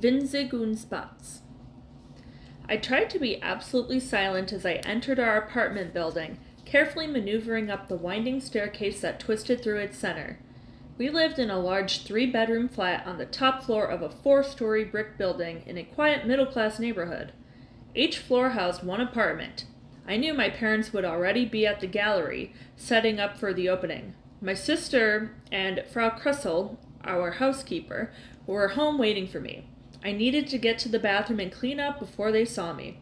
Winzig und Spatz. I tried to be absolutely silent as I entered our apartment building, carefully maneuvering up the winding staircase that twisted through its center. We lived in a large 3-bedroom flat on the top floor of a 4-story brick building in a quiet middle-class neighborhood. Each floor housed one apartment. I knew my parents would already be at the gallery, setting up for the opening. My sister and Frau Kressel, our housekeeper, were home waiting for me. I needed to get to the bathroom and clean up before they saw me.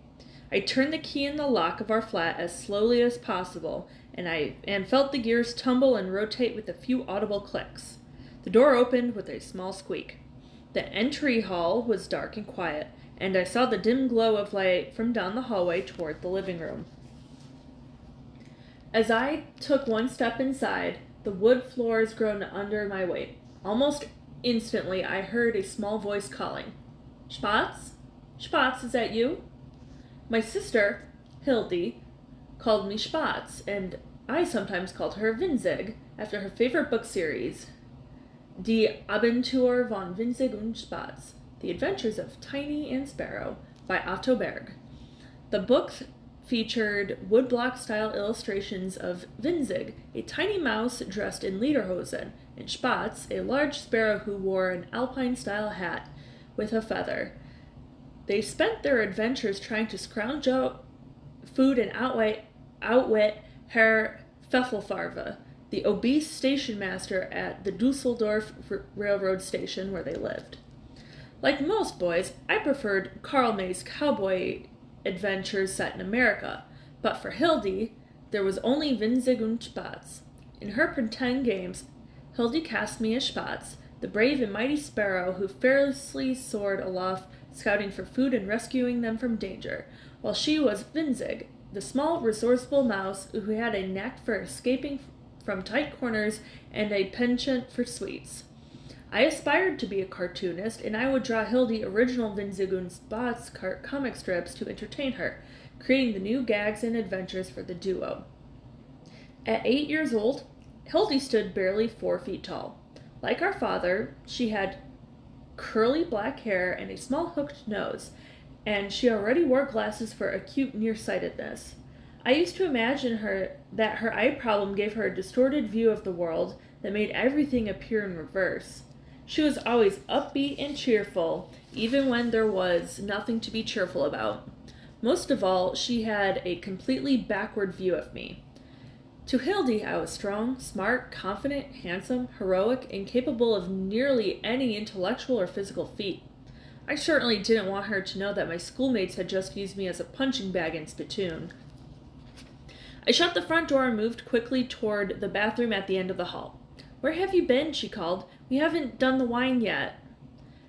I turned the key in the lock of our flat as slowly as possible, and felt the gears tumble and rotate with a few audible clicks. The door opened with a small squeak. The entry hall was dark and quiet, and I saw the dim glow of light from down the hallway toward the living room. As I took one step inside, the wood floors groaned under my weight. Almost instantly, I heard a small voice calling, "Spatz? Spatz, is that you?" My sister, Hildy, called me Spatz, and I sometimes called her Winzig, after her favorite book series, Die Abenteuer von Winzig und Spatz, The Adventures of Tiny and Sparrow, by Otto Berg. The book featured woodblock-style illustrations of Winzig, a tiny mouse dressed in lederhosen, and Spatz, a large sparrow who wore an alpine-style hat with a feather. They spent their adventures trying to scrounge out food and outwit Herr Pfeffelfarve, the obese station master at the Dusseldorf railroad station where they lived. Like most boys, I preferred Karl May's cowboy adventures set in America, but for Hildy, there was only Winzig und Spatz. In her pretend games, Hildy cast me as Spatz, the brave and mighty sparrow who fearlessly soared aloft, scouting for food and rescuing them from danger, while she was Winzig, the small, resourceful mouse who had a knack for escaping from tight corners and a penchant for sweets. I aspired to be a cartoonist, and I would draw Hildy original Winzig und Spatz comic strips to entertain her, creating the new gags and adventures for the duo. At 8 years old, Hildy stood barely 4 feet tall. Like our father, she had curly black hair and a small hooked nose, and she already wore glasses for acute nearsightedness. I used to imagine that her eye problem gave her a distorted view of the world that made everything appear in reverse. She was always upbeat and cheerful, even when there was nothing to be cheerful about. Most of all, she had a completely backward view of me. To Hildy, I was strong, smart, confident, handsome, heroic, and capable of nearly any intellectual or physical feat. I certainly didn't want her to know that my schoolmates had just used me as a punching bag in spittoon. I shut the front door and moved quickly toward the bathroom at the end of the hall. "Where have you been?" she called. "We haven't done the wine yet."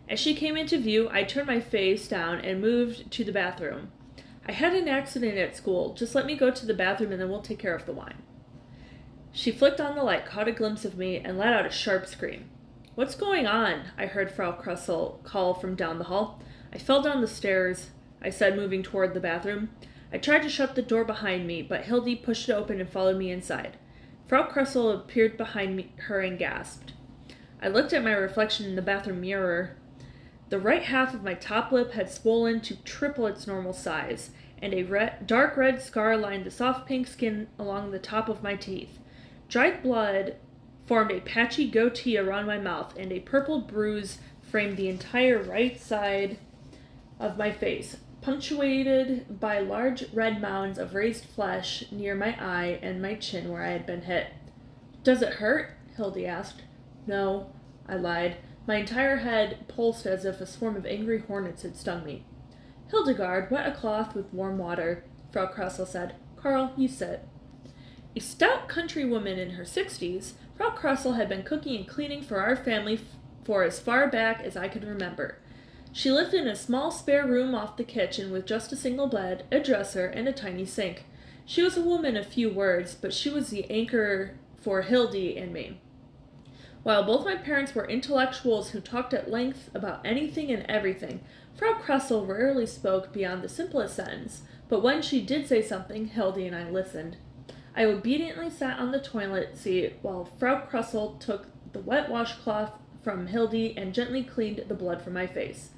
As she came into view, I turned my face down and moved to the bathroom. "I had an accident at school. Just let me go to the bathroom and then we'll take care of the wine." She flicked on the light, caught a glimpse of me, and let out a sharp scream. "What's going on?" I heard Frau Kressel call from down the hall. "I fell down the stairs," I said, moving toward the bathroom. I tried to shut the door behind me, but Hildy pushed it open and followed me inside. Frau Kressel appeared behind her and gasped. I looked at my reflection in the bathroom mirror. The right half of my top lip had swollen to triple its normal size, and a dark red scar lined the soft pink skin along the top of my teeth. Dried blood formed a patchy goatee around my mouth, and a purple bruise framed the entire right side of my face, punctuated by large red mounds of raised flesh near my eye and my chin where I had been hit. "Does it hurt?" Hildy asked. "No," I lied. My entire head pulsed as if a swarm of angry hornets had stung me. "Hildegard, wet a cloth with warm water," Frau Kressel said. "Carl, you sit." A stout countrywoman in her 60s, Frau Kressel had been cooking and cleaning for our family for as far back as I could remember. She lived in a small spare room off the kitchen with just a single bed, a dresser, and a tiny sink. She was a woman of few words, but she was the anchor for Hildy and me. While both my parents were intellectuals who talked at length about anything and everything, Frau Kressel rarely spoke beyond the simplest sentence, but when she did say something, Hildy and I listened. I obediently sat on the toilet seat while Frau Kressel took the wet washcloth from Hildy and gently cleaned the blood from my face.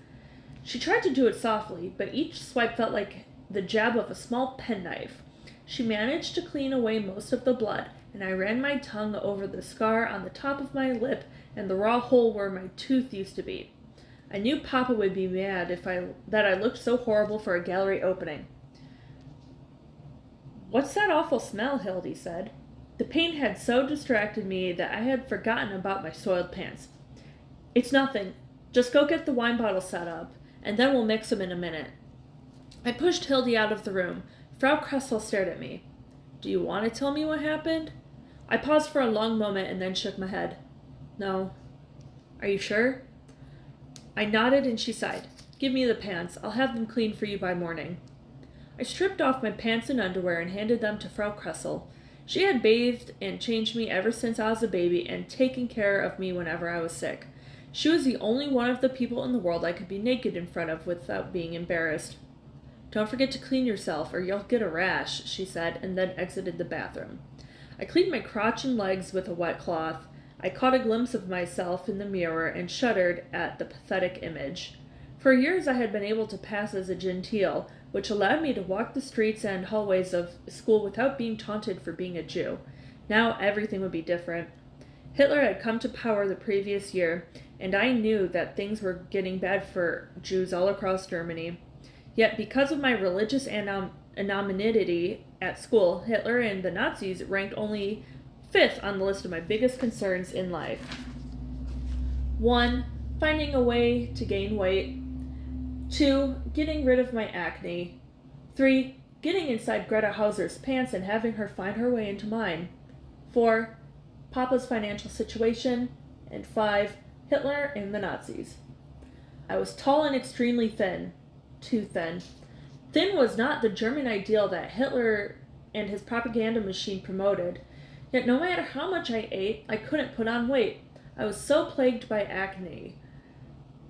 She tried to do it softly, but each swipe felt like the jab of a small penknife. She managed to clean away most of the blood, and I ran my tongue over the scar on the top of my lip and the raw hole where my tooth used to be. I knew Papa would be mad that I looked so horrible for a gallery opening. "What's that awful smell?" Hildy said. The pain had so distracted me that I had forgotten about my soiled pants. "It's nothing. Just go get the wine bottle set up, and then we'll mix them in a minute." I pushed Hildy out of the room. Frau Kressel stared at me. "Do you want to tell me what happened?" I paused for a long moment and then shook my head. "No." "Are you sure?" I nodded and she sighed. "Give me the pants. I'll have them cleaned for you by morning." I stripped off my pants and underwear and handed them to Frau Kressel. She had bathed and changed me ever since I was a baby and taken care of me whenever I was sick. She was the only one of the people in the world I could be naked in front of without being embarrassed. "Don't forget to clean yourself or you'll get a rash," she said, and then exited the bathroom. I cleaned my crotch and legs with a wet cloth. I caught a glimpse of myself in the mirror and shuddered at the pathetic image. For years I had been able to pass as a genteel, which allowed me to walk the streets and hallways of school without being taunted for being a Jew. Now everything would be different. Hitler had come to power the previous year, and I knew that things were getting bad for Jews all across Germany. Yet because of my religious anonymity at school, Hitler and the Nazis ranked only 5th on the list of my biggest concerns in life. 1. Finding a way to gain weight. 2. Getting rid of my acne. 3. Getting inside Greta Hauser's pants and having her find her way into mine. 4. Papa's financial situation. And 5. Hitler and the Nazis. I was tall and extremely thin. Too thin. Thin was not the German ideal that Hitler and his propaganda machine promoted. Yet no matter how much I ate, I couldn't put on weight. I was so plagued by acne.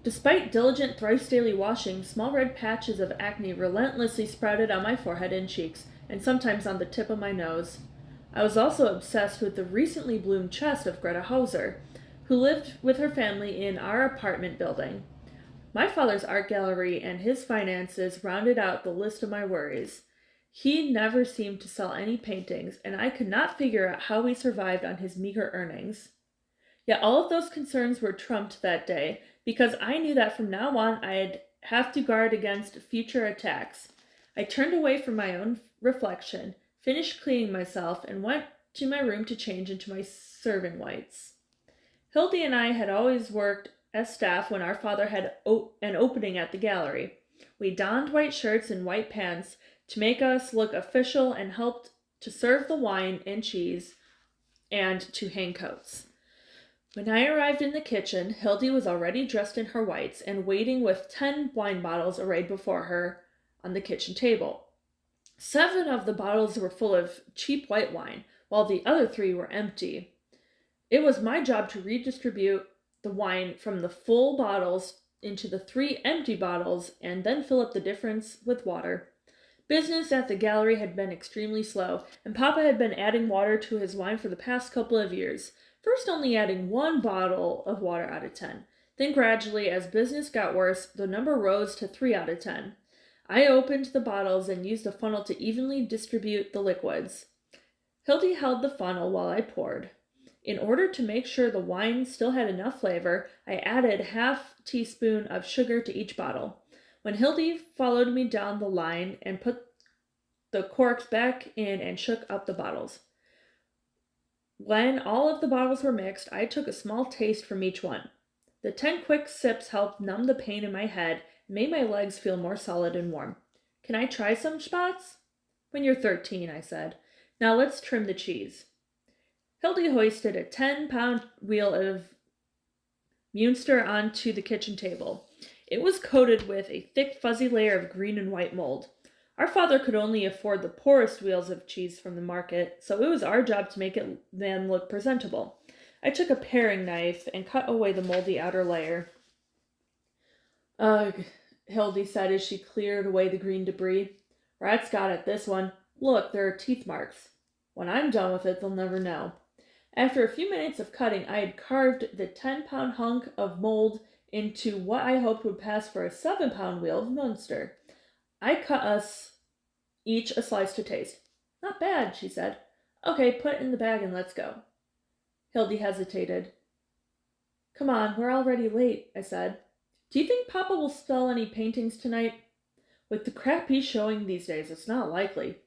Despite diligent thrice-daily washing, small red patches of acne relentlessly sprouted on my forehead and cheeks, and sometimes on the tip of my nose. I was also obsessed with the recently bloomed chest of Greta Hauser, who lived with her family in our apartment building. My father's art gallery and his finances rounded out the list of my worries. He never seemed to sell any paintings, and I could not figure out how he survived on his meager earnings. Yet all of those concerns were trumped that day, because I knew that from now on I'd have to guard against future attacks. I turned away from my own reflection, finished cleaning myself, and went to my room to change into my serving whites. Hildy and I had always worked as staff when our father had an opening at the gallery. We donned white shirts and white pants to make us look official and helped to serve the wine and cheese and to hang coats. When I arrived in the kitchen, Hildy was already dressed in her whites and waiting with 10 wine bottles arrayed before her on the kitchen table. 7 of the bottles were full of cheap white wine, while the other 3 were empty. It was my job to redistribute the wine from the full bottles into the 3 empty bottles and then fill up the difference with water. Business at the gallery had been extremely slow, and Papa had been adding water to his wine for the past couple of years. First only adding 1 bottle of water out of 10. Then gradually, as business got worse, the number rose to 3 out of 10. I opened the bottles and used a funnel to evenly distribute the liquids. Hildy held the funnel while I poured. In order to make sure the wine still had enough flavor, I added half teaspoon of sugar to each bottle. When Hildy followed me down the line and put the corks back in and shook up the bottles. When all of the bottles were mixed, I took a small taste from each one. The 10 quick sips helped numb the pain in my head and made my legs feel more solid and warm. "Can I try some, Spatz?" "When you're 13, I said. "Now let's trim the cheese." Hildy hoisted a 10-pound wheel of Munster onto the kitchen table. It was coated with a thick, fuzzy layer of green and white mold. Our father could only afford the poorest wheels of cheese from the market, so it was our job to make them look presentable. I took a paring knife and cut away the moldy outer layer. "Ugh," Hildy said as she cleared away the green debris. "Rats got at this one. Look, there are teeth marks. When I'm done with it, they'll never know." After a few minutes of cutting, I had carved the 10-pound hunk of mold into what I hoped would pass for a 7-pound wheel of Munster. I cut us each a slice to taste. Not bad, she said. Okay, put it in the bag and let's go. Hildy hesitated. Come on, we're already late, I said. Do you think Papa will sell any paintings tonight? With the crap he's showing these days, it's not likely.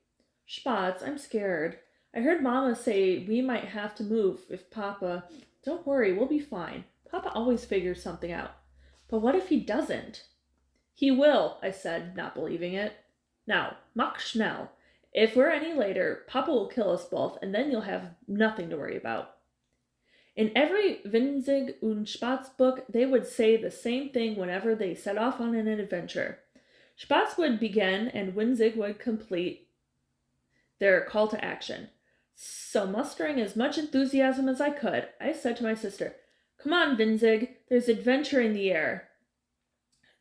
Spatz, I'm scared. I heard Mama say we might have to move if Papa... Don't worry, we'll be fine. Papa always figures something out. But what if he doesn't? He will, I said, not believing it. Now, mach schnell. If we're any later, Papa will kill us both, and then you'll have nothing to worry about. In every Winzig und Spatz book, they would say the same thing whenever they set off on an adventure. Spatz would begin, and Winzig would complete their call to action. So, mustering as much enthusiasm as I could, I said to my sister, Come on, Winzig, there's adventure in the air.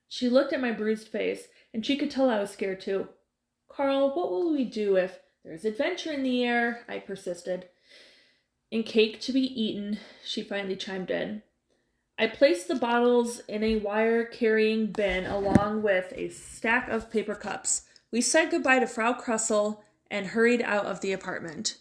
She looked at my bruised face, and she could tell I was scared too. Carl, what will we do if there's adventure in the air? I persisted. And cake to be eaten, she finally chimed in. I placed the bottles in a wire-carrying bin along with a stack of paper cups. We said goodbye to Frau Krussel and hurried out of the apartment.